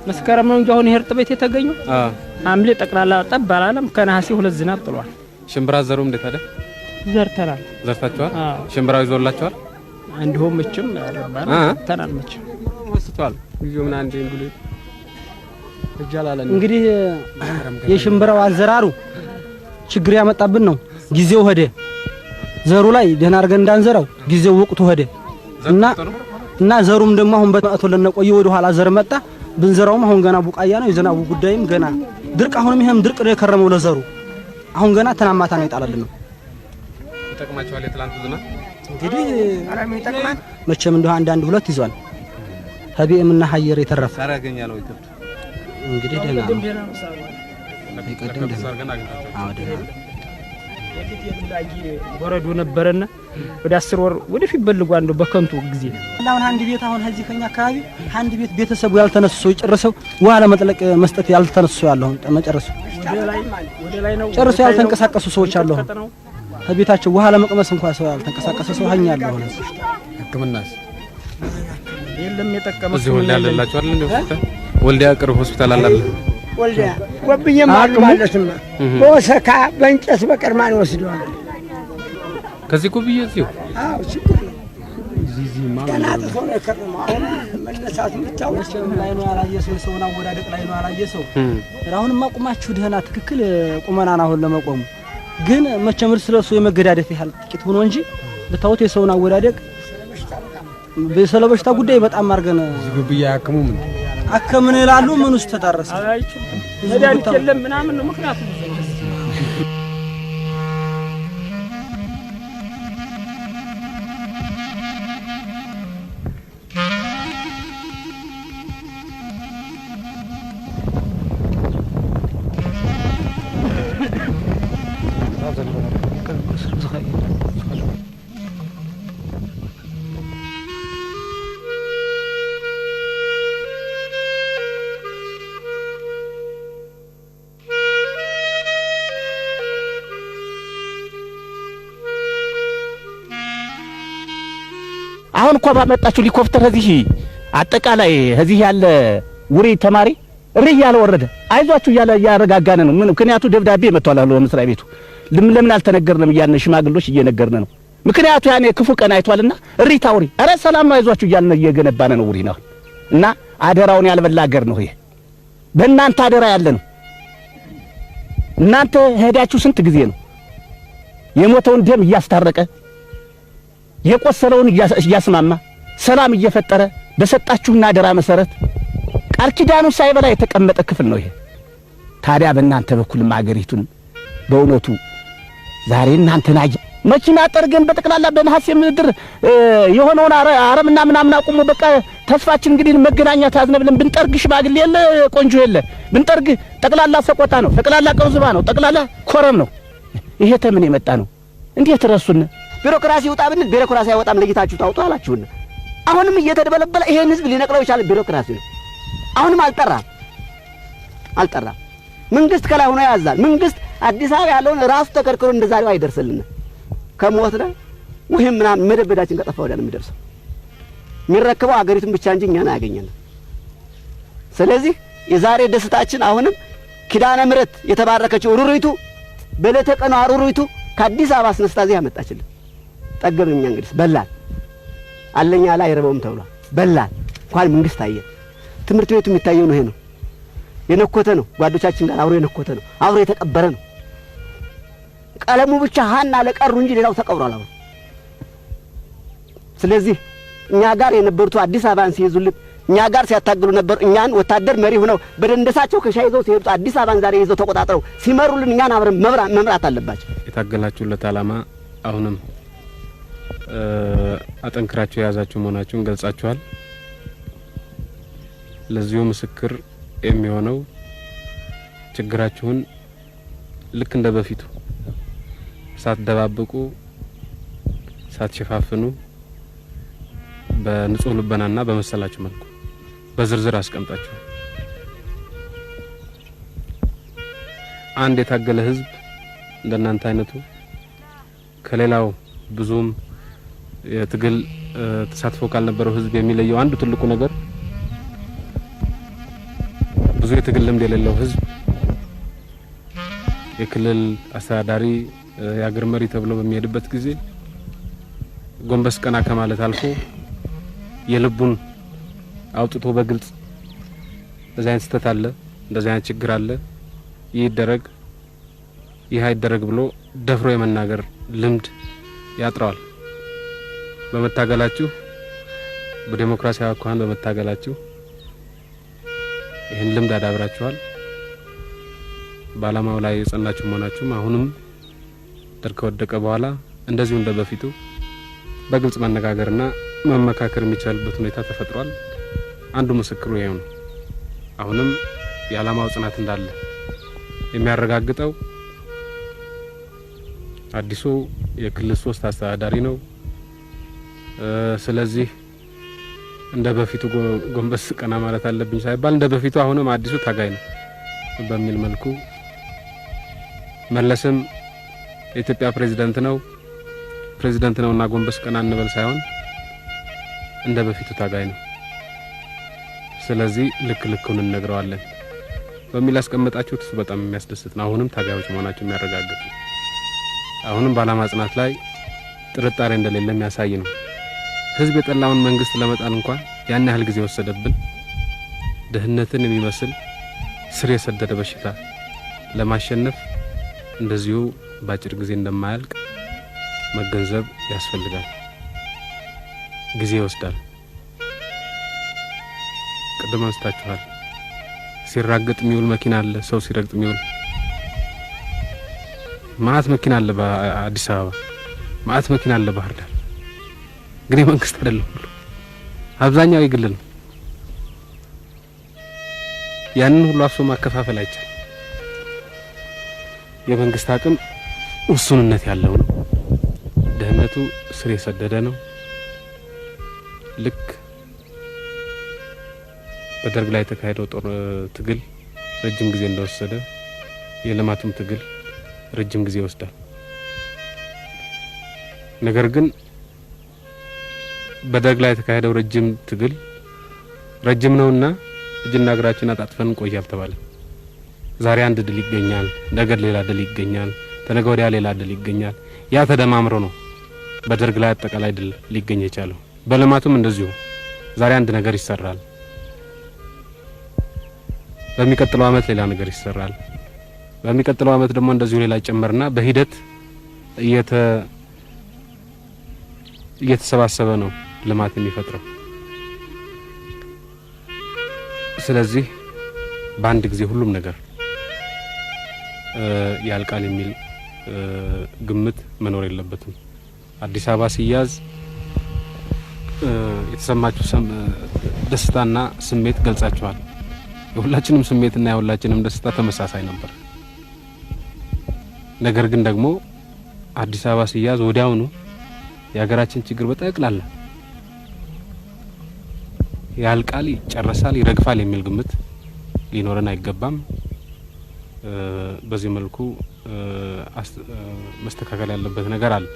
መስከረም ነው እንጂ አሁን ይሄ እርጥበት የተገኘው ሐምሌ ጠቅላላ ጠብ አላለም ከነሐሴ 2 ዝናብ ጥሏል ሽምብራ ዘሩም እንዴት አለ ዘርተናል ዘርታችኋል ሽምብራው ይዞላችኋል እንዲሁም እችም ያረባና ተናልመች ወስቷል ይዩምና እንዴ እንግሉ እጃላለን እንግዲህ የሽምብራው አዘራሩ ችግር ያመጣብን ነው ጊዜው ሄደ ዘሩ ላይ ደህና አርገን እንዳንዘራው ጊዜው ወቅቱ ሄደ እና ዘሩም ደግሞ አሁን በመአቶ ለነቆይ ወደ ኋላ ዘር መጣ ብንዘራውም አሁን ገና ቡቃያ ነው የዘናቡ ጉዳይም ገና ድርቅ አሁንም ይሄም ድርቅ ነው የከረመው ለዘሩ አሁን ገና ተናማታ ነው ይጣላልን ነው ይተቀማቸዋል የትላንቱ ዝና እንግዲህ አራም ይተቀማል መቼም እንደው አንድ ሁለት ይዟል ተቢእምና ሐየር የተረፈ ታረጋኛ ነው ይተብት እንግዲህ ደህና ነው ይቀደም ተሰርገና አግኝታችሁ አዎ ደህና የፊት የብላጊ ወረዱ ነበርና ወደ 10 ወር ወደፊት በልጓ እንደው በከንቱ ጊዜ አሁን አንድ ቤት አሁን እዚህ ከኛ አካባቢ አንድ ቤት ቤተሰቡ ያልተነሰው ይጨርሰው ውሃ ለመጥለቅ መስጠት ያልተነሰው ያለው መጨረሱ ወደ ላይ ነው ጨርሶ ያልተንቀሳቀሱ ሰዎች አሉ ከቤታቸው ውሃ ለመቅመስ እንኳን ሰው ያልተንቀሳቀሰ ሰው ሀኛለሁ አሁን ህክምናስ የለም የጠቀመው እዚህ ወልዳ ያለላችሁ አይደል እንዴ ሆስፒታል ወልዳ ቅርብ ሆስፒታል አላለ ወልዳ ወብዬ ማለትማ በወሰካ በእንጨት በቀርማን ወስደዋል ከዚህ ኩብዬ እዚሁ አዎ ችግር ነው እዚህ ማለት ገና ተሆነ ከረማ አሁን መነሳት ምታውስ ላይ ነው ያላየሰው ሰውና ወዳደቅ ላይ ነው ያላየሰው አሁንማ ቁማችሁ ደህና ትክክል ቁመናና አሁን ለመቆሙ ግን መቼም ስለሱ የመገዳደፍ ያህል ጥቂት ሆኖ እንጂ በታውት የሰውና ወዳደቅ በሰለበሽታ ጉዳይ በጣም አርገን ኩብዬ ያከሙ ምን አከምን ይላሉ ምን ውስጥ ተጣረሰ አይችልም መድኃኒት የለም ምናምን ነው ምክንያቱ አሁን እንኳን ባመጣችሁ ሊኮፍተር እዚህ አጠቃላይ እዚህ ያለ ውሪ ተማሪ ርያለ ወረደ አይዟችሁ ያለ ያረጋጋነ ነው ምን ምክንያቱ ደብዳቤ መጥቷል አሉ መስሪያ ቤቱ ለምን አልተነገርንም ያነ ሽማግሎች እየነገርነ ነው ምክንያቱ ያኔ ክፉ ቀን አይቷልና ሪታ ውሪ አረ ሰላም ነው አይዟችሁ ያለ እየገነባነ ነው ውሪ ነው እና አደራውን ያልበላ ሀገር ነው ይሄ በእናንተ አደራ ያለ ነው እናንተ ሄዳችሁ ስንት ጊዜ ነው የሞተውን ደም እያስታረቀ የቆሰለውን እያስማማ ሰላም እየፈጠረ በሰጣችሁና አደራ መሰረት ቃል ኪዳኑ ሳይበላ የተቀመጠ ክፍል ነው ይሄ ታዲያ በእናንተ በኩል ማገሪቱን በእውነቱ ዛሬ እናንተ ናይ መኪና ጠርገን በጠቅላላ በነሐሴ ምድር የሆነውን አረምና ምናምን አቁሞ በቃ ተስፋችን እንግዲህ መገናኛ ታዝነ ብለን ብንጠርግ ሽማግሌ የለ ቆንጆ የለ ብንጠርግ ጠቅላላ ሰቆጣ ነው ጠቅላላ ቀውዝባ ነው ጠቅላላ ኮረም ነው ይሄ ተምን የመጣ ነው እንዴት ረሱን ቢሮክራሲ ወጣ ብንል ቢሮክራሲ አይወጣም ለጌታችሁ ታውጡ አላችሁና አሁንም እየተደበለበለ ይሄን ህዝብ ሊነቅለው ይችላል ቢሮክራሲ አሁንም አልጠራ መንግስት ከላይ ሆኖ ያዛል መንግስት አዲስ አበባ ያለውን ራሱ ተከርክሮ እንደዛሬው አይደርስልን ከሞትነ ወይም ምናምን መደበዳችን ከጠፋ ወዲያ ነው የሚደርሰው የሚረከበው አገሪቱን ብቻ እንጂ እኛን አያገኘንም ስለዚህ የዛሬ ደስታችን አሁንም ኪዳነ ምሕረት የተባረከችው ሩሩይቱ በለተቀኑ ሩሩይቱ ከአዲስ አበባ አስነስታ እዚህ ያመጣችልን ጠገብኛ እንግዲህ በላል አለኛ ላይ ረበውም ተብሏል በላል እንኳን መንግስት አየ ትምህርት ቤቱ የሚታየው ነው ይሄ ነው የነኮተ ነው ጓዶቻችን ጋር አብሮ የነኮተ ነው አብሮ የተቀበረ ነው ቀለሙ ብቻ ሃና ለቀሩ እንጂ ሌላው ተቀብሯል አብሮ ስለዚህ እኛ ጋር የነበሩት አዲስ አበባን ሲይዙልን እኛ ጋር ሲያታግሉ ነበር እኛን ወታደር መሪ ሆነው በደንደሳቸው ከሻይዘው ሲሄዱ አዲስ አበባን ዛሬ ይዘው ተቆጣጥረው ሲመሩልን እኛን አብረን መምራት አለባቸው የታገላችሁለት ዓላማ አሁንም አጠንክራችሁ ያዛችሁ መሆናችሁን ገልጻችኋል ለዚሁ ምስክር የሚሆነው ችግራችሁን ልክ እንደ በፊቱ ሳትደባብቁ ሳትሸፋፍኑ በንጹህ ልቦናና በመሰላችሁ መልኩ በዝርዝር አስቀምጣችሁ አንድ የታገለ ህዝብ እንደናንተ አይነቱ ከሌላው ብዙም የትግል ተሳትፎ ካልነበረው ህዝብ የሚለየው አንዱ ትልቁ ነገር ብዙ የትግል ልምድ የሌለው ህዝብ የክልል አስተዳዳሪ የአገር መሪ ተብሎ በሚሄድበት ጊዜ ጎንበስ ቀና ከማለት አልፎ የልቡን አውጥቶ በግልጽ እንደዚህ አይነት ስህተት አለ፣ እንደዚህ አይነት ችግር አለ፣ ይደረግ ይህ አይደረግ ብሎ ደፍሮ የመናገር ልምድ ያጥራዋል። በመታገላችሁ በዲሞክራሲያዊ አኳኋን በመታገላችሁ ይህን ልምድ አዳብራችኋል። በዓላማው ላይ የጸናችሁ መሆናችሁም አሁንም ደርግ ከወደቀ በኋላ እንደዚሁ እንደበፊቱ በግልጽ መነጋገርና መመካከር የሚቻልበት ሁኔታ ተፈጥሯል። አንዱ ምስክሩ ይሄው ነው። አሁንም የዓላማው ጽናት እንዳለ የሚያረጋግጠው አዲሱ የክልል 3 አስተዳዳሪ ነው። ስለዚህ እንደ በፊቱ ጎንበስ ቀና ማለት አለብኝ ሳይባል እንደ በፊቱ አሁንም አዲሱ ታጋይ ነው በሚል መልኩ መለስም የኢትዮጵያ ፕሬዝዳንት ነውና ጎንበስ ቀና እንበል ሳይሆን እንደ በፊቱ ታጋይ ነው። ስለዚህ ልኩን እንነግረዋለን በሚል አስቀምጣችሁት እሱ በጣም የሚያስደስት ነው። አሁንም ታጋዮች መሆናቸው የሚያረጋግጥ ነው። አሁንም ባላማ ጽናት ላይ ጥርጣሬ እንደሌለ የሚያሳይ ነው። ህዝብ የጠላውን መንግስት ለመጣል እንኳን ያን ያህል ጊዜ ወሰደብን። ድህነትን የሚመስል ስር የሰደደ በሽታ ለማሸነፍ እንደዚሁ ባጭር ጊዜ እንደማያልቅ መገንዘብ ያስፈልጋል። ጊዜ ይወስዳል። ቅድም አንስታችኋል። ሲራገጥ የሚውል መኪና አለ፣ ሰው ሲረግጥ የሚውል ማአት መኪና አለ። በአዲስ አበባ ማአት መኪና አለ። ባህር ዳር ግን መንግስት አይደለም ሁሉ አብዛኛው የግል ነው። ያንን ሁሉ አፍሶ ማከፋፈል አይቻልም። የመንግስት አቅም ውሱንነት ያለው ነው። ድህነቱ ስር የሰደደ ነው። ልክ በደርግ ላይ የተካሄደው ትግል ረጅም ጊዜ እንደወሰደ የልማቱም ትግል ረጅም ጊዜ ይወስዳል። ነገር ግን በደርግ ላይ የተካሄደው ረጅም ትግል ረጅም ነውና እጅና እግራችን አጣጥፈን እንቆያል ተባለ። ዛሬ አንድ ድል ይገኛል፣ ነገ ሌላ ድል ይገኛል፣ ተነገ ወዲያ ሌላ ድል ይገኛል። ያ ተደማምሮ ነው በደርግ ላይ አጠቃላይ ድል ሊገኝ የቻለው። በልማቱም እንደዚሁ ዛሬ አንድ ነገር ይሰራል፣ በሚቀጥለው አመት ሌላ ነገር ይሰራል፣ በሚቀጥለው አመት ደግሞ እንደዚሁ ሌላ ይጨመርና በሂደት እየተሰባሰበ ነው ልማት የሚፈጥረው። ስለዚህ በአንድ ጊዜ ሁሉም ነገር ያልቃል የሚል ግምት መኖር የለበትም። አዲስ አበባ ሲያዝ የተሰማችሁ ደስታና ስሜት ገልጻችኋል። የሁላችንም ስሜትና የሁላችንም ደስታ ተመሳሳይ ነበር። ነገር ግን ደግሞ አዲስ አበባ ሲያዝ ወዲያውኑ የሀገራችን ችግር በጠቅላላ ያልቃል፣ ይጨረሳል፣ ይረግፋል የሚል ግምት ሊኖረን አይገባም። በዚህ መልኩ መስተካከል ያለበት ነገር አለ።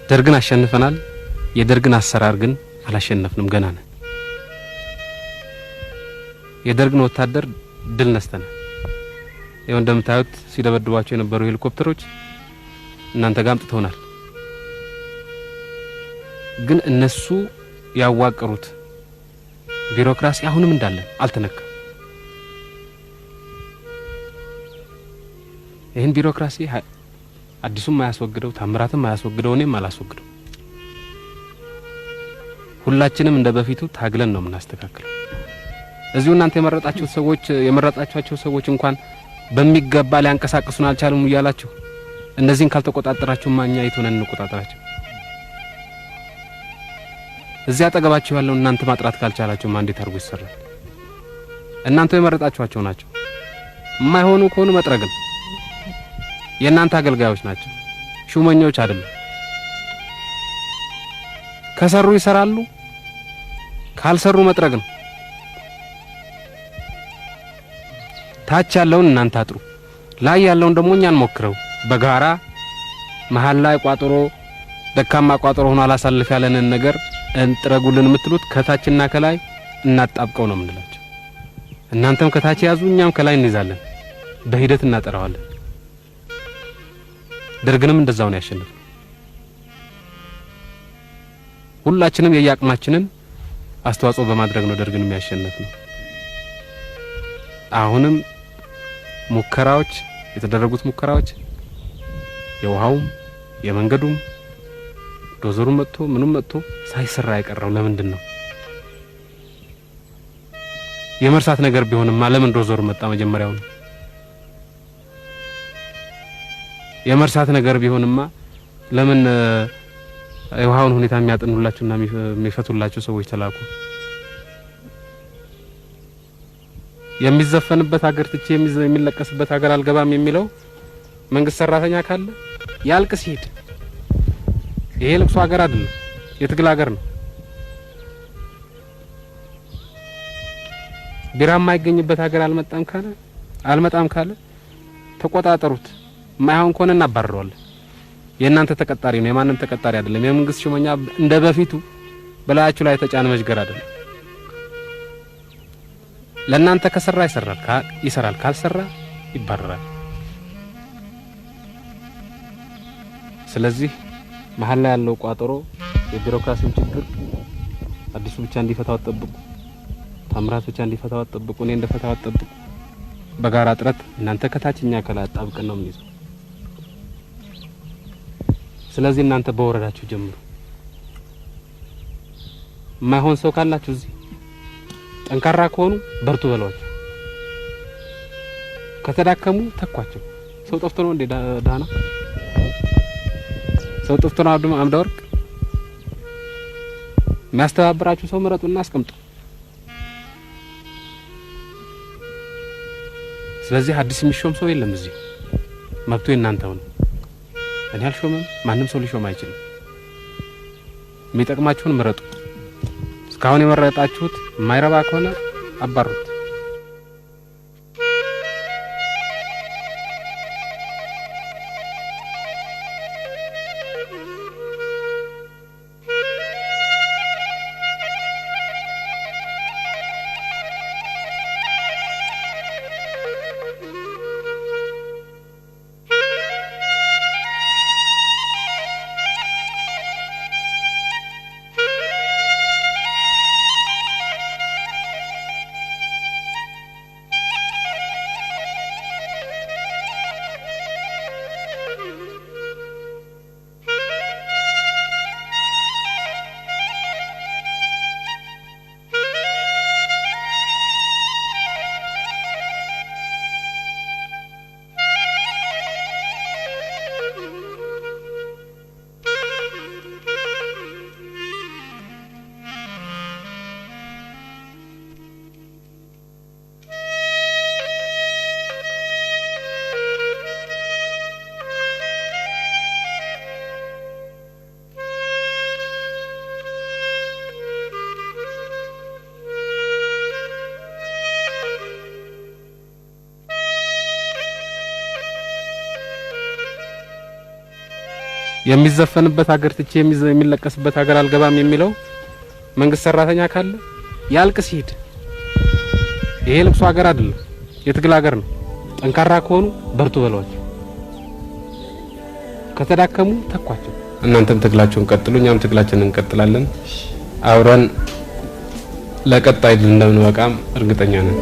ደርግን አሸንፈናል። የደርግን አሰራር ግን አላሸነፍንም፣ ገና ነን። የደርግን ወታደር ድል ነስተናል። ይኸው እንደምታዩት ሲደበድቧቸው የነበሩ ሄሊኮፕተሮች እናንተ ጋር አምጥተውናል። ግን እነሱ ያዋቀሩት ቢሮክራሲ አሁንም እንዳለ አልተነካም። ይህን ቢሮክራሲ አዲሱም ማያስወግደው ታምራትም ማያስወግደው እኔም አላስወግደው። ሁላችንም እንደ በፊቱ ታግለን ነው የምናስተካክለው። እዚሁ እናንተ የመረጣችኋቸው ሰዎች እንኳን በሚገባ ሊያንቀሳቅሱን አልቻሉም እያላችሁ እነዚህን ካልተቆጣጠራችሁ ማኛ የቱነን እንቆጣጠራቸው? እዚያ አጠገባችሁ ያለው እናንተ ማጥራት ካልቻላችሁ ማን እንዴት አድርጎ ይሰራል? እናንተ የመረጣችኋቸው ናቸው። የማይሆኑ ከሆኑ መጥረግን የእናንተ አገልጋዮች ናቸው፣ ሹመኞች አይደሉም። ከሰሩ ይሰራሉ፣ ካልሰሩ መጥረግን። ታች ያለውን እናንተ አጥሩ፣ ላይ ያለውን ደግሞ እኛን ሞክረው በጋራ መሃል ላይ ቋጥሮ ደካማ ቋጥሮ ሆኖ አላሳልፍ ያለንን ነገር እንጥረጉልን የምትሉት ከታችና ከላይ እናጣብቀው ነው የምንላቸው። እናንተም ከታች ያዙ እኛም ከላይ እንይዛለን በሂደት እናጠራዋለን ደርግንም እንደዛው ነው ያሸነፈው ሁላችንም የያቅማችንን አስተዋጽኦ በማድረግ ነው ደርግን የሚያሸነፈው አሁንም ሙከራዎች የተደረጉት ሙከራዎች የውሃውም የመንገዱም ዶዘሩም መጥቶ ምንም መጥቶ ሳይሰራ አይቀርም ለምንድነው የመርሳት ነገር ቢሆንማ ለምን ዶዘሩ መጣ መጀመሪያው የመርሳት ነገር ቢሆንማ ለምን የውሃውን ሁኔታ የሚያጠኑላችሁና የሚፈቱላችሁ ሰዎች ተላኩ የሚዘፈንበት ሀገር ትቼ የሚለቀስበት ሀገር አልገባም የሚለው መንግስት ሰራተኛ ካለ ያልቅስ ሄድ ይሄ ልቅሶ ሀገር አይደለም የትግል ሀገር ነው ቢራ የማይገኝበት ሀገር አልመጣም ካለ ተቆጣጣሩት ማይሆን ከሆነ እናባረዋለን የእናንተ ተቀጣሪ ነው የማንም ተቀጣሪ አይደለም የመንግስት ሹመኛ እንደበፊቱ በላያችሁ ላይ ተጫነ መሽገር አይደለም ለእናንተ ከሰራ ይሰራል ካልሰራ ይባረራል ስለዚህ መሐል ላይ ያለው ቋጠሮ የቢሮክራሲን ችግር አዲሱ ብቻ እንዲፈታው ተጠብቁ ታምራት ብቻ እንዲፈታው ተጠብቁ እኔ እንደፈታው ተጠብቁ በጋራ ጥረት እናንተ ከታችኛ ከላይ አጣብቀን ነው የሚይዘው ስለዚህ እናንተ በወረዳችሁ ጀምሩ ማይሆን ሰው ካላችሁ እዚህ ጠንካራ ከሆኑ በርቱ በሏቸው ከተዳከሙ ተኳቸው ሰው ጠፍቶ ነው እንደ ዳና ሰው ጠፍቶ ነው አምዳወርቅ የሚያስተባብራችሁ ሰው ምረጡና አስቀምጡ ስለዚህ አዲስ የሚሾም ሰው የለም እዚህ መብቱ እናንተው ነው እኔ አልሾምም ማንም ሰው ሊሾም አይችልም የሚጠቅማችሁን ምረጡ እስካሁን የመረጣችሁት ማይረባ ከሆነ አባሩት የሚዘፈንበት ሀገር ትቼ የሚለቀስበት ሀገር አልገባም የሚለው መንግስት ሰራተኛ ካለ ያልቅስ ሄድ ይሄ ልቅሶ ሀገር አይደለም የትግል ሀገር ነው ጠንካራ ከሆኑ በርቱ በሏቸው ከተዳከሙ ተኳቸው እናንተም ትግላችሁን ቀጥሉ እኛም ትግላችንን እንቀጥላለን አብረን ለቀጣይ ድል እንደምንበቃም እርግጠኛ ነን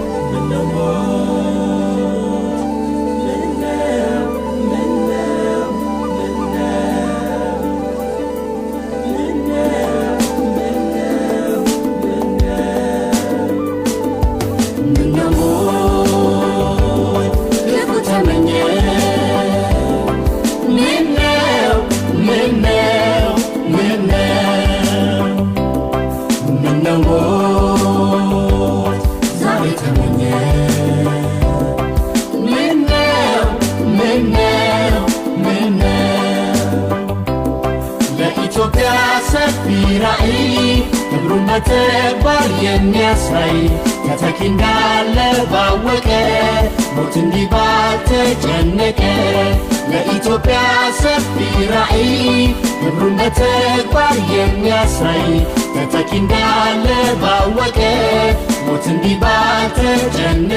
ተግባር የሚያሳይ ተተኪ እንዳለ ባወቀ ሞት እንዲባል ተጨነቀ ለኢትዮጵያ ሰፊ ራዕይ ክብሩን በተግባር የሚያሳይ ተተኪ እንዳለ ባወቀ ሞት እንዲባል ተጨነቀ